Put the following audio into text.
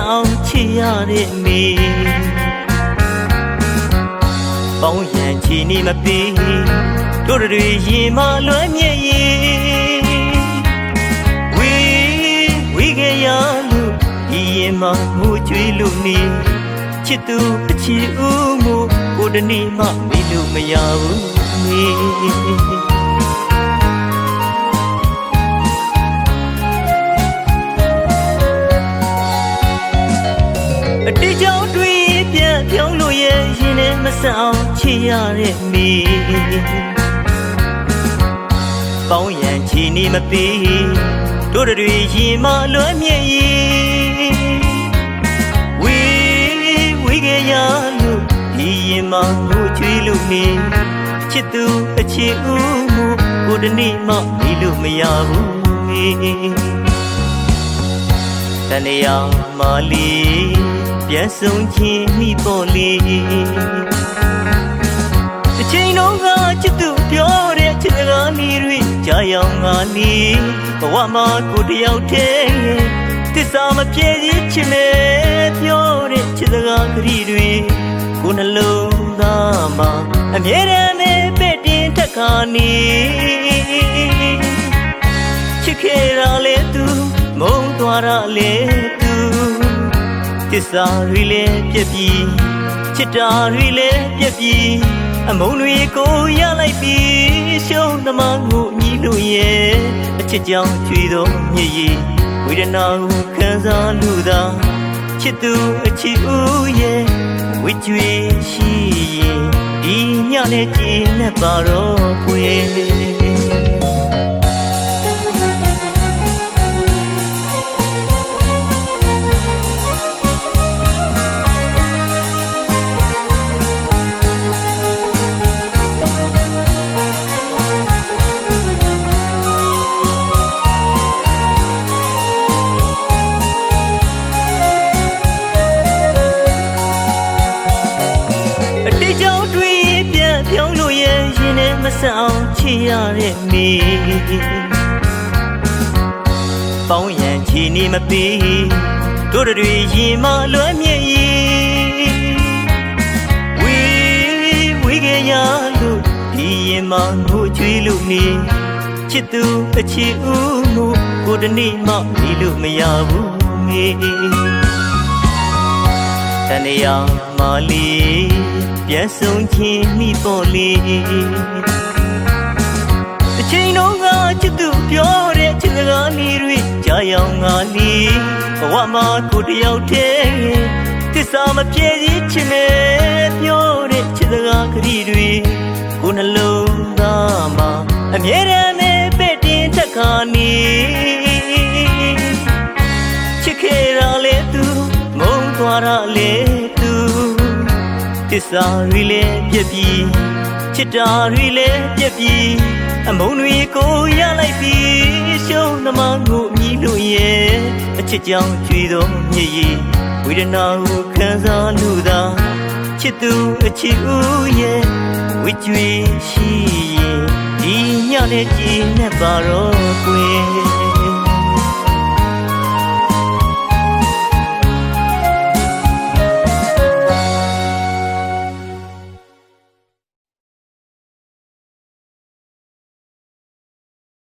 အောင်ချစ်ရတဲ့မေပေါင်းရန်ချီနေမပြီးတို့တွေရင်မလွမ်းမြေဝီခဲ့ရလို့ဒီရင်မငိုကြွေးလို့နေချစ်သူအချစ်ဦးမို့ကိုတနေ့မှမေးလို့မရဘူးမေအတေးကြောင့်တွေ့ပြန်ပြောင်းလို့ရဲ့ရင်ထဲမဆက်အောင်ချစ်ရတဲ့မေပေါင်းရန်ချီနေမပြီးတို့တွေရင်မလွမ်းမြေဝီခဲ့ရလို့ဒီရင်မငိုကြွေးလို့နေချစ်သူအချစ်ဦးမို့ကိုတနေ့မှမေးလို့မရဘူးမေတဏှာမလီပြန်ဆုံးချင်းမိပေါ်လေအချိန်တော့ကချစ်သူပြောတဲ့ချစ်စကားလေးတွေကြာရောက်ငါလီဘဝမှာကိုတယောက်တည်းသစ္စာမပြေသေးချင်လေပြောတဲ့ချစ်စကားကလေးတွေကိုနှလုံးသားမှာအမြဲတမ်းပဲတင်ထက်ခါနေချစ်ခဲ့ရလေသူမုန်းသွားရလေသူသစ္စာတွေလည်းပြည့်ပြီချစ်တာတွေလည်းပြည့်ပြီအမုန်းတွေကိုရလိုက်ပြီးရှုံးသမားကိုညီလို့ရဲ့အချစ်ကြောင့်ချွေသောမြေကြီးဝေဒနာကိုခံစားလို့သာချစ်သူအချစ်ဦးရဲ့ဝေကြွေရှိရင်ဒီညနဲ့ကြည်နဲ့ပါတော့ခွေပြောင်းလို့ရဲ့ရင်ထဲမဆက်အောင်ချစ်ရတဲ့မေပေါင်းရန်ချီနေမပြီးတို့တွေရင်မလွမ်းမြေဝီခဲ့ရလို့ဒီရင်မငိုကြွေးလို့နေချစ်သူအချစ်ဦးမို့ကိုတနေ့မှမေးလို့မရဘူးမေတဏှာမလီပြန်ဆုံးချင်းမိပေါ်လေအချိန်တော့ကချစ်သူပြောတဲ့ချစ်စကားလေးတွေကြာရောက်ငါလီဘဝမှာကိုတယောက်တည်းသစ္စာမပြေသေးချင်လေပြောတဲ့ချစ်စကားကလေးတွေကိုနှလုံးသားမှာအမြဲတမ်းပဲတင်ထက်ခါနေချစ်ခဲ့ရလေသူမုန်းသွားရလေသူသစ္စာတွေလည်းပြည့်ပြီချစ်တာတွေလည်းပြည့်ပြီအမုန်းတွေကိုရလိုက်ပြီးရှုံးသမားကိုမြည်လို့ရဲ့အချစ်ကြောင့်ကြွေသောမြေကြီးဝေဒနာကိုခံစားလို့သာချစ်သူအချစ်ဦးရဲ့ဝေကြွေရှိရင်ဒီညနဲ့ကြည်နဲ့ပါတော့ကွယ်